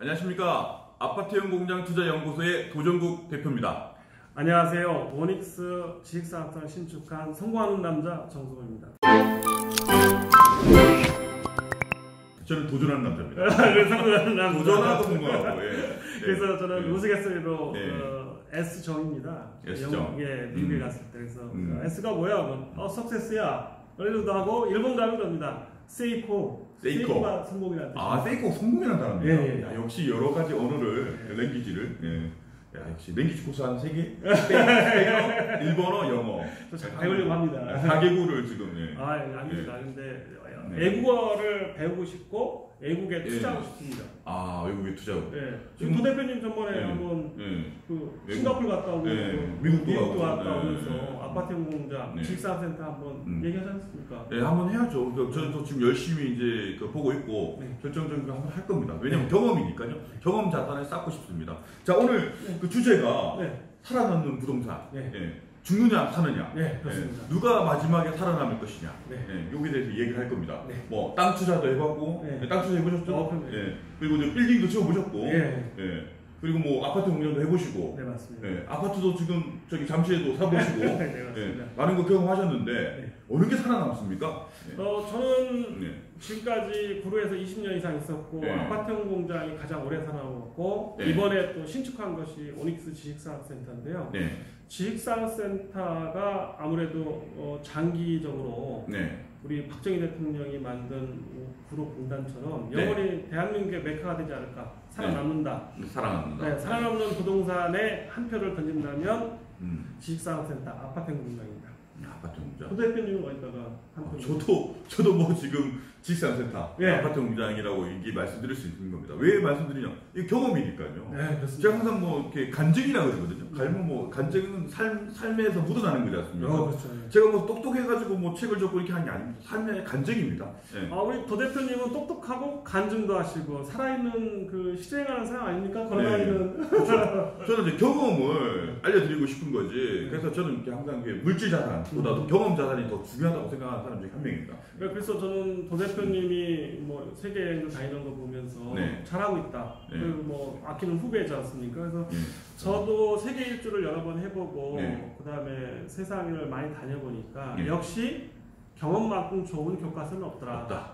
안녕하십니까. 아파트형 공장 투자연구소의 도정국 대표입니다. 안녕하세요. 오닉스 지식사업장 신축한 성공하는 남자 정수호입니다. 저는 도전하는 남자입니다. 성공하는 남자. 도전하고 성공하고. 예. 그래서 저는 우스갯소리로 네. S정입니다. S정. 미국에 갔을 때 그래서 S가 뭐야? 석세스야. 이러기도 하고 일본도 하는 겁니다. 세이코가 성공이라는 뜻입니다. 아, 세이코 성공이라는 단어입니다. 예. 야, 역시 여러 가지 언어를 랭귀지를. 야, 역시 랭귀지 코스 한 3개? 일본어, 영어. 잘 배우려고 합니다. 4개국을 지금. 예. 아닙니다. 근데 외국어를 배우고 싶고 외국에 투자하고 싶습니다. 아, 외국에 투자하고. 지금 도 대표님 전번에 한번 그 싱가포르 갔다 오고 미국도 갔다 오면서 아파트형 공장 지식사업센터 한번 얘기하지 않습니까? 네, 한번 해야죠. 저도 지금 열심히 이제 보고 있고 결정적인 거 한번 할 겁니다. 왜냐면 경험이니까요. 경험 자산을 쌓고 싶습니다. 자, 오늘 그 주제가 살아남는 부동산. 죽느냐 사느냐. 그렇습니다. 누가 마지막에 살아남을 것이냐. 여기에 대해서 얘기를 할 겁니다. 뭐 땅 투자도 해봤고, 땅 투자 해보셨죠? 그리고 이제 빌딩도 지어보셨고, 그리고 뭐 아파트 공장도 해보시고, 네, 맞습니다. 아파트도 지금 저기 잠시에도 사보시고, 많은 거 경험하셨는데 어느 게 살아남습니까? 저는 지금까지 구로에서 20년 이상 있었고 아파트형 공장이 가장 오래 살아남았고 이번에 또 신축한 것이 오닉스 지식사업센터인데요. 지식사업센터가 아무래도 장기적으로 우리 박정희 대통령이 만든 구로 공단처럼 영원히 대한민국의 메카가 되지 않을까. 살아남는다. 살아남는 부동산에 한 표를 던진다면 지식사업센터 아파트형 공장입니다. 아파트 공장. 도 대표님은 어디다가 한 표? 저도 뭐 지금 지식사업센터 아파트 공장이라고 이게 말씀드릴 수 있는 겁니다. 왜 말씀드리냐? 이게 경험이니까요. 그렇습니다. 제가 항상 뭐 이렇게 간증이라 그러거든요. 갈면 뭐 간증은 삶에서 묻어나는 거지 않습니까? 그렇죠. 제가 뭐 똑똑해가지고 뭐 책을 적고 이렇게 하는 게 아닙니다. 삶의 간증입니다. 우리 도 대표님은 똑똑하고 간증도 하시고 살아있는 그 실행하는 사람 아닙니까? 걸어다니는. 그렇죠. 저는 이제 경험을 알려드리고 싶은 거지. 그래서 저는 이렇게 항상 물질 자산보다도 경험 자산이 더 중요하다고 생각하는 사람 중에 한 명입니다. 그래서 저는 도 대표님이 뭐 세계 여행을 다니는 거 보면서 잘하고 있다. 그리고 뭐 아끼는 후배지 않습니까? 그래서 저도 세계 일주를 여러 번 해보고 그 다음에 세상을 많이 다녀보니까 역시 경험만큼 좋은 교과서는 없더라.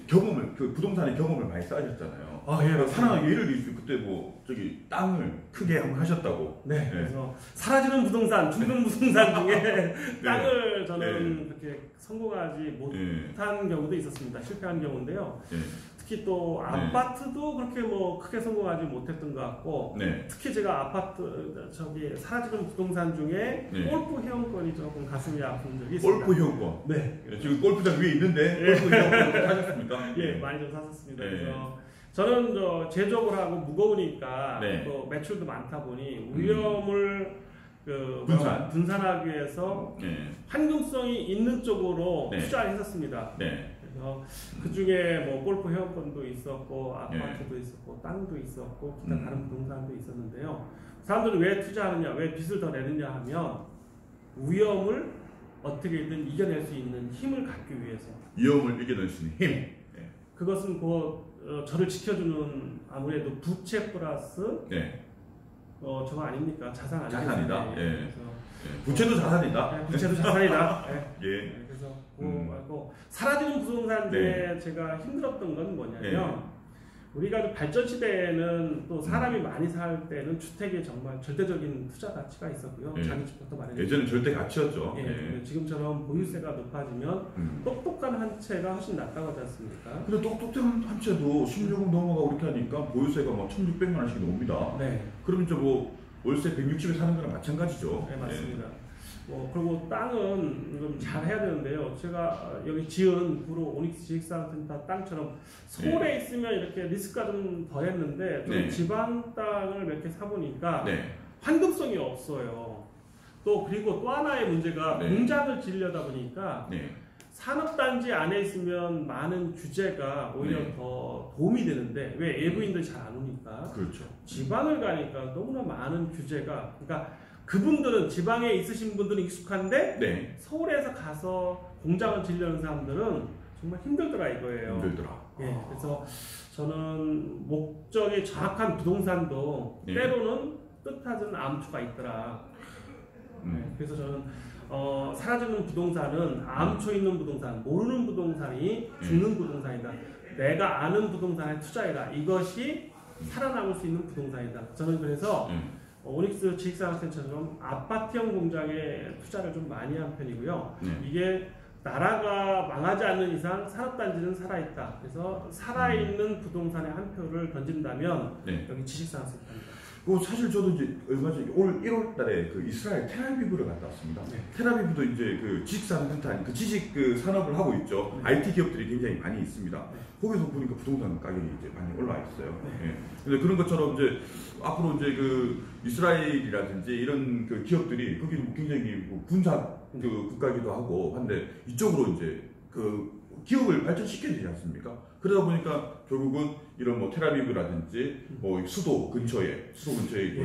경험을 그 부동산의 경험을 많이 쌓으셨잖아요. 사랑 예를 들면 그때 뭐 저기 땅을 크게 한번 하셨다고. 그래서 사라지는 부동산, 죽는 부동산 중에 땅을 저는 그렇게 성공하지 못한 경우도 있었습니다. 실패한 경우인데요. 특히 또 아파트도 그렇게 뭐 크게 성공하지 못했던 것 같고 특히 제가 아파트 저기 사라지는 부동산 중에 골프 회원권이 조금 가슴이 아픈 적이 있습니다. 골프 회원권? 지금 골프장 위에 있는데 골프 회원권 사셨습니까? 많이 좀 샀었습니다. 그래서 저는 제조업을 하고 무거우니까 또 매출도 많다 보니 위험을 분산하기 위해서 환경성이 있는 쪽으로 투자를 했었습니다. 그래서 그 중에 뭐 골프 회원권도 있었고 아파트도 있었고 땅도 있었고 기타 다른 부동산도 있었는데요. 사람들이 왜 투자하느냐, 왜 빚을 더 내느냐 하면 위험을 어떻게든 이겨낼 수 있는 힘을 갖기 위해서. 위험을 이겨낼 수 있는 힘. 그것은 저를 지켜주는 아무래도 부채 플러스 저거 아닙니까? 자산 아닙니까? 자산이다. 부채도 자산이다. 부채도 자산이다. 그래서 말고 사라지는 부동산 중에 제가 힘들었던 건 뭐냐면 우리가 발전 시대에는 또 사람이 많이 살 때는 주택에 정말 절대적인 투자 가치가 있었고요. 자기 집부터 마련해. 예전에 절대 가치였죠. 지금처럼 보유세가 높아지면 똑똑한 한 채가 훨씬 낫다고 하지 않습니까? 근데 똑똑한 한 채도 16억 넘어가고 이렇게 하니까 보유세가 막 1,600만 원씩 나옵니다. 그러면 이제 뭐 월세 160에 사는 거랑 마찬가지죠. 맞습니다. 그리고 땅은 좀 잘 해야 되는데요. 제가 여기 지은 구로 오닉스 지식사업센터 땅처럼 서울에 있으면 이렇게 리스크가 좀 덜했는데 좀 지방 땅을 몇 개 사보니까 환급성이 없어요. 그리고 또 하나의 문제가 공장을 지으려다 보니까 산업단지 안에 있으면 많은 규제가 오히려 더 도움이 되는데 왜 외부인들이 잘 안 오니까 지방을 가니까 너무나 많은 규제가 그러니까 그분들은 지방에 있으신 분들은 익숙한데 서울에서 가서 공장을 지으려는 사람들은 정말 힘들더라 이거예요. 예, 그래서 저는 목적이 정확한 부동산도 때로는 뜻하는 암초가 있더라. 그래서 저는 사라지는 부동산은 암초 있는 부동산, 모르는 부동산이 죽는 부동산이다. 내가 아는 부동산에 투자해라. 이것이 살아남을 수 있는 부동산이다. 저는 그래서 오닉스 지식산업센터처럼 아파트형 공장에 투자를 좀 많이 한 편이고요. 이게 나라가 망하지 않는 이상 산업단지는 살아있다. 그래서 살아있는 부동산에 한 표를 던진다면 여기 지식산업센터입니다. 사실 저도 이제 얼마 전에 올 1월 달에 그 이스라엘 텔아비브를 갔다 왔습니다. 텔아비브도 이제 그 지식산업센터, 그 지식 그 산업을 하고 있죠. IT 기업들이 굉장히 많이 있습니다. 거기서 보니까 부동산 가격이 이제 많이 올라와 있어요. 근데 그런 것처럼 이제 앞으로 이제 그 이스라엘이라든지 이런 그 기업들이 거기는 굉장히 군사 그 국가기도 하고 한데 이쪽으로 이제 그 기업을 발전시켜야 되지 않습니까? 그러다 보니까 결국은 이런 뭐 텔아비브라든지 뭐 수도 근처에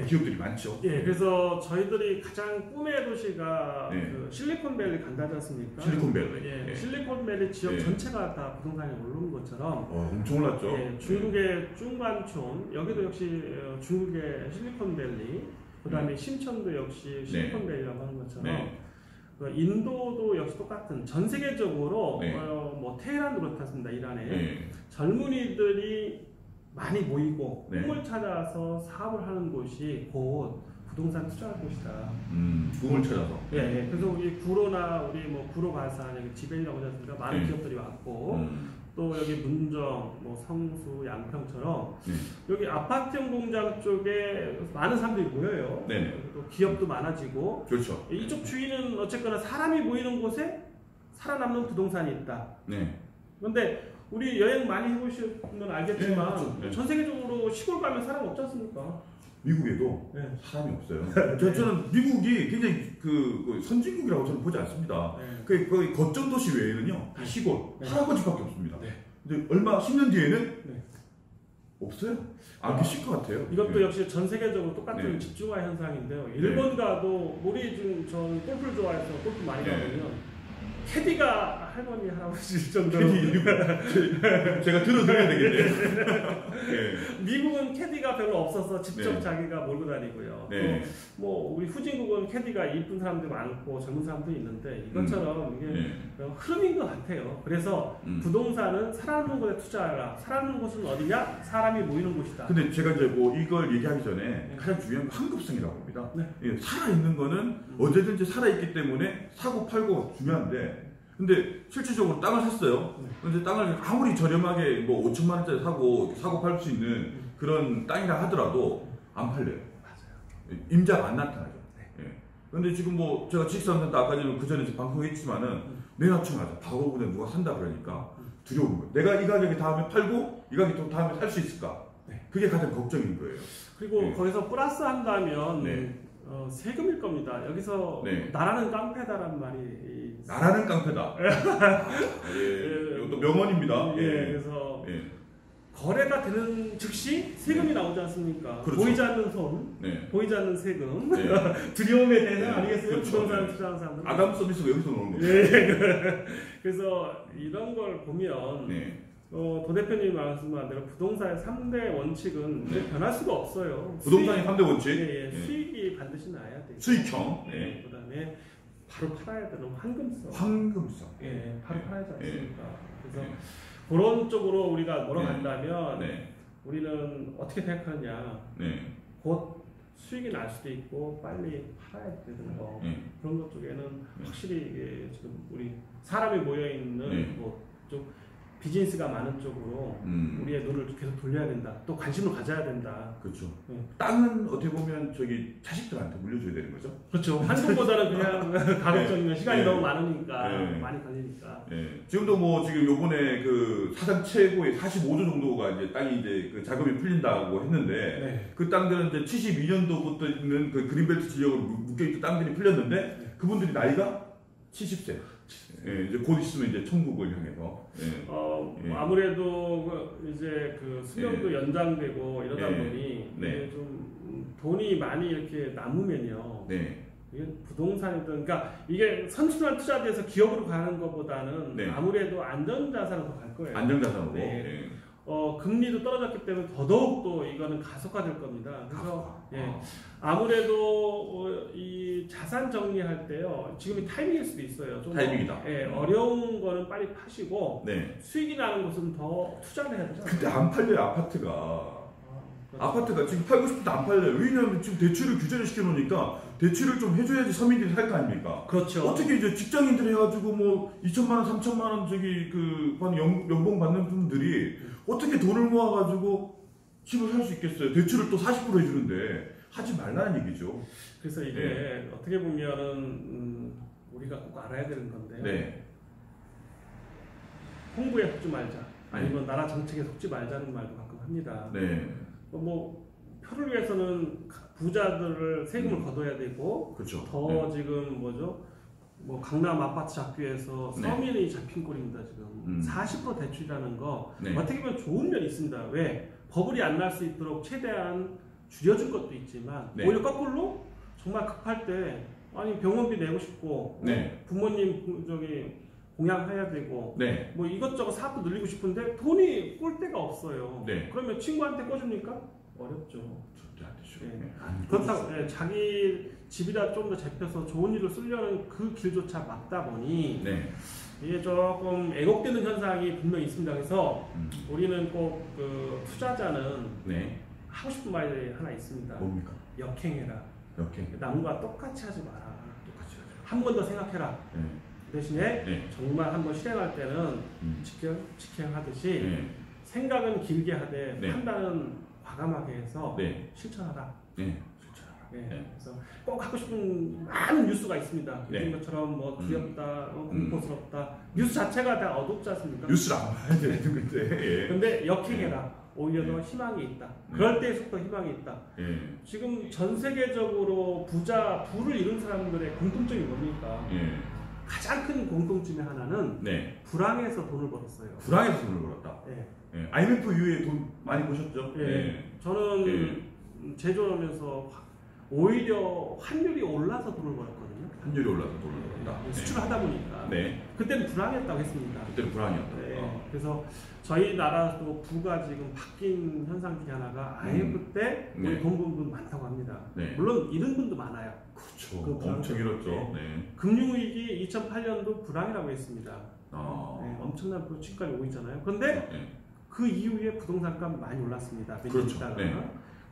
기업들이 많죠. 예, 그래서 저희들이 가장 꿈의 도시가 그 실리콘밸리 간다지 않습니까? 실리콘밸리. 실리콘밸리 지역 전체가 다 부동산이 오르는 것처럼 엄청 올랐죠. 중국의 중관촌 여기도 역시 중국의 실리콘밸리, 그다음에 심천도 역시 실리콘밸리라고 하는 것처럼. 인도도 역시 똑같은 전 세계적으로 뭐 테헤란도 그렇습니다. 이란에 젊은이들이 많이 모이고 꿈을 찾아서 사업을 하는 곳이 곧 부동산 투자할 곳이다. 꿈을 찾아서. 그래서 우리 구로나 우리 뭐 구로 가산 여기 지벨이라고 하지 않습니까? 많은 기업들이 왔고 또 여기 문정, 뭐 성수, 양평처럼 여기 아파트형 공장 쪽에 많은 사람들이 모여요. 또 기업도 많아지고. 그렇죠. 이쪽 주위는 어쨌거나 사람이 모이는 곳에 살아남는 부동산이 있다. 그런데 우리 여행 많이 해보시면 알겠지만 전 세계적으로 시골 가면 사람 없지 않습니까? 미국에도 사람이 없어요. 저는 미국이 굉장히 그 선진국이라고 저는 보지 않습니다. 거의 거점 도시 외에는요 다 시골 할아버지밖에 없습니다. 근데 얼마 10년 뒤에는 없어요. 안 계실 것 같아요. 이것도 역시 전 세계적으로 똑같은 집중화 현상인데요. 일본 가도 우리 지금 저는 골프를 좋아해서 골프 많이 가보면 캐디가 할머니 할아버지일 정도로 제가 들어드려야 되겠네요. 미국은 캐디가 별로 없어서 직접 자기가 몰고 다니고요. 또 뭐 우리 후진국은 캐디가 이쁜 사람들 많고 젊은 사람도 있는데 이것처럼 이게 흐름인 것 같아요. 그래서 부동산은 살아남는 곳에 투자하라. 살아남는 곳은 어디냐? 사람이 모이는 곳이다. 근데 제가 이제 뭐 이걸 얘기하기 전에 가장 중요한 건 환급성이라고 봅니다. 살아있는 거는 언제든지 살아있기 때문에 사고 팔고 중요한데 근데 실질적으로 땅을 샀어요. 근데 땅을 아무리 저렴하게 뭐 5천만 원짜리 사고 팔 수 있는 그런 땅이라 하더라도 안 팔려요. 맞아요. 임자가 안 나타나죠. 근데 지금 뭐 제가 지식산업센터 아까 전에 그 전에 방송했지만은 내놓자마자 바로 그냥 누가 산다 그러니까 두려운 거예요. 내가 이 가격에 다음에 팔고 이 가격에 또 다음에 살 수 있을까? 그게 가장 걱정인 거예요. 그리고 거기서 플러스 한다면 세금일 겁니다. 여기서 나라는 깡패다라는 말이 나라는 깡패다. 이것도 명언입니다. 그래서 거래가 되는 즉시 세금이 나오지 않습니까? 그렇죠. 보이지 않는 손, 보이지 않는 세금, 두려움의 대상 아니겠어요? 그렇죠. 부동산 투자하는 사람들. 아담 서비스가 여기서 나오는 거죠. 그래서 이런 걸 보면 도 대표님이 말씀하신 대로 부동산의 3대 원칙은 변할 수가 없어요. 부동산의 3대 원칙? 수익이 반드시 나야 돼요. 수익형. 그 다음에 바로 팔아야 되는 황금성. 황금성. 바로 팔아야지 않습니까? 그래서 그런 쪽으로 우리가 몰아간다면 우리는 어떻게 생각하느냐. 곧 수익이 날 수도 있고 빨리 팔아야 되는 거. 그런 것 쪽에는 확실히 이게 지금 우리 사람이 모여있는 쪽 비즈니스가 많은 쪽으로 우리의 눈을 계속 돌려야 된다. 또 관심을 가져야 된다. 그렇죠. 땅은 어떻게 보면 저기 자식들한테 물려줘야 되는 거죠. 그렇죠. 한국보다는 그냥 가급적이면 시간이 너무 많으니까 많이 걸리니까. 지금도 뭐 지금 요번에 그 사상 최고의 45조 정도가 이제 땅이 이제 그 자금이 풀린다고 했는데 그 땅들은 이제 72년도부터 있는 그 그린벨트 지역으로 묶여있던 땅들이 풀렸는데 그분들이 나이가 70세. 이제 곧 있으면 이제 천국을 향해서. 아무래도 이제 그 수명도 연장되고 이러다 보니 좀 돈이 많이 이렇게 남으면요. 이게 부동산이든 그러니까 이게 선순환 투자돼서 기업으로 가는 것보다는 네. 아무래도 안전자산으로 갈 거예요. 안정자산으로. 네. 네. 금리도 떨어졌기 때문에 더더욱 또 이거는 가속화될 겁니다. 그래서 아무래도 이 자산 정리할 때요. 지금이 타이밍일 수도 있어요. 좀 타이밍이다. 어려운 거는 빨리 파시고 네. 수익이 나는 곳은 더 투자를 해야 되죠. 근데 안 팔려요, 아파트가. 아파트가 지금 팔고 싶은데 안 팔려요. 왜냐하면 지금 대출을 규제를 시켜놓으니까 대출을 좀 해줘야지 서민들이 살 거 아닙니까? 그렇죠. 어떻게 이제 직장인들 해가지고 뭐 2천만 원, 3천만 원 저기 그 연봉 받는 분들이 어떻게 돈을 모아가지고 집을 살 수 있겠어요? 대출을 또 40% 해주는데 하지 말라는 얘기죠. 그래서 이게 어떻게 보면은 우리가 꼭 알아야 되는 건데요. 네. 홍보에 속지 말자. 아니면 나라 정책에 속지 말자는 말도 가끔 합니다. 네. 뭐 표를 위해서는 부자들을 세금을 걷어야 되고 그렇죠. 더 지금 뭐죠? 뭐 강남 아파트 잡기 위해서 네. 서민이 잡힌 꼴입니다 지금. 40% 대출이라는 거 네. 어떻게 보면 좋은 면이 있습니다. 왜? 버블이 안 날 수 있도록 최대한 줄여줄 것도 있지만 네. 오히려 거꾸로 정말 급할 때 아니 병원비 내고 싶고 네. 부모님 저기 공양해야 되고 네. 뭐 이것저것 사업도 늘리고 싶은데 돈이 꿀 데가 없어요. 네. 그러면 친구한테 꿔줍니까? 어렵죠. 절대 안 되죠. 네. 네. 안 그렇다고 자기 집이라 좀 더 잡혀서 좋은 일을 쓰려는 그 길조차 막다 보니 네. 이게 조금 애곡되는 현상이 분명히 있습니다. 그래서 우리는 꼭 그 투자자는 네. 하고 싶은 말이 하나 있습니다. 뭡니까? 역행해라. 역행. 남과 똑같이 하지 마라. 똑같이 하죠. 한 번 더 생각해라. 네. 대신에 네. 정말 한번 실행할 때는 직행하듯이 네. 생각은 길게 하되 네. 판단은 과감하게 해서 네. 실천하라. 네. 네. 네. 그래서 꼭 하고 싶은 많은 뉴스가 있습니다. 네. 요즘 것처럼 뭐 두렵다, 공포스럽다. 뉴스 자체가 다 어둡지 않습니까? 뉴스를 안 봐야 되는 건데. 예. 근데 역행해라. 오히려 더 희망이 있다. 그럴 때일수록 더 희망이 있다. 예. 지금 전 세계적으로 부를 이룬 사람들의 공통점이 뭡니까? 예. 가장 큰 공통점의 하나는 네. 불황에서 돈을 벌었어요. 불황에서 돈을 벌었다. 네. 예. IMF 이후에 돈 많이 버셨죠? 예. 저는 제조하면서 오히려 환율이 올라서 돈을 벌었거든요. 환율이 올라서 돈을 벌었다. 수출을 하다 보니까. 네. 그때는 불황이었다고 했습니다. 그때는 불황이었다. 네. 그래서 저희 나라도 부가 지금 바뀐 현상 중에 하나가 IMF 때 네. 우리 돈 번 분 많다고 합니다. 네. 물론 잃은 분도 많아요. 그렇죠. 그 불황 엄청 잃었죠. 네. 네. 금융위기 2008년도 불황이라고 했습니다. 아. 네, 엄청난 치까지 오있잖아요. 그런데 네. 그 이후에 부동산값이 많이 올랐습니다. 그렇죠. 네.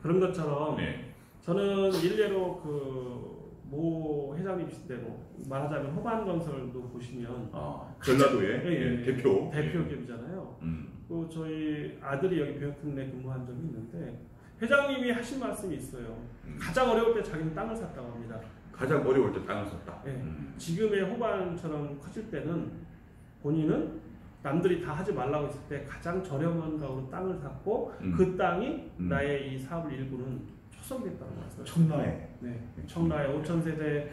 그런 것처럼 네. 저는 일례로 모 회장님 시대로 말하자면 호반건설도 보시면 전라도의 대표 기업이잖아요. 또 저희 아들이 여기 병역특례 근무한 적이 있는데 회장님이 하신 말씀이 있어요. 가장 어려울 때 자기는 땅을 샀다고 합니다. 가장 어려울 때 땅을 샀다. 네. 지금의 호반처럼 커질 때는 본인은 남들이 다 하지 말라고 했을 때 가장 저렴한 가격으로 땅을 샀고 그 땅이 나의 이 사업을 일구는 초석이었다고 말씀하셨어요. 청라에. 네. 청라에 5,000세대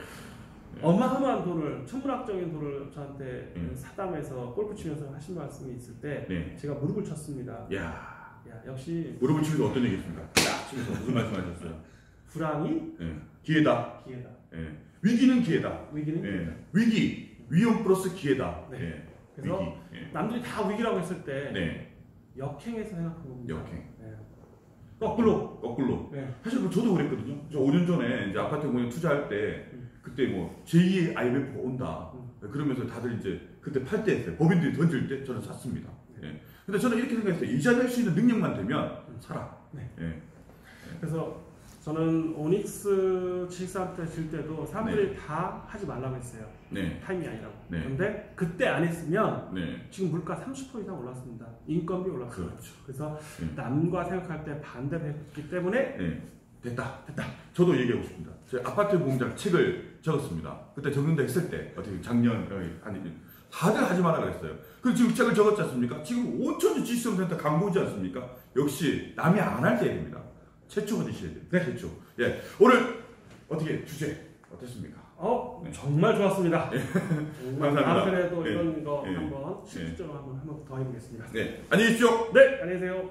어마어마한 돈을 천문학적인 돈을 저한테 사담해서 골프 치면서 하신 말씀이 있을 때 제가 무릎을 쳤습니다. 야 역시 무릎을 치면서 어떤 얘기했습니까? 야 치면서 무슨 말씀하셨어요? 불황이 기회다. 위기는 기회다. 위기는 위험 플러스 기회다. 네. 그래서 위기. 남들이 다 위기라고 했을 때 역행해서 생각한 겁니다. 역행. 거꾸로. 네. 사실 뭐 저도 그랬거든요. 저 5년 전에 이제 아파트 공연 투자할 때 그때 뭐 제2의 IMF가 온다. 그러면서 다들 이제 그때 팔 때 했어요. 법인들이 던질 때 저는 샀습니다. 근데 저는 이렇게 생각했어요. 이자 낼 수 있는 능력만 되면 사라. 그래서 저는 오닉스 73때 질 때도 사람들이 다 하지 말라고 했어요. 타임이 아니라고. 그런데 그때 안 했으면 지금 물가 30% 이상 올랐습니다. 인건비 올랐어요. 그렇죠. 그래서 남과 생각할 때 반대로 했기 때문에 됐다. 저도 얘기하고 싶습니다. 제가 아파트 공장 책을 적었습니다. 그때 적는다 했을 때 어떻게 작년 다들 하지 말라 그랬어요. 그리고 지금 책을 적었지 않습니까? 지금 5천주 지수센터 광고지 않습니까? 역시 남이 안 할 때 됩니다. 최초가 되셔야 돼요. 최초. 오늘 어떻게 주제 어땠습니까? 정말 좋았습니다. 정말 다음번에도 감사합니다. 이런 거 한번 실질적으로 한번 더 해보겠습니다. 안녕히 계십시오. 네, 안녕히 계세요.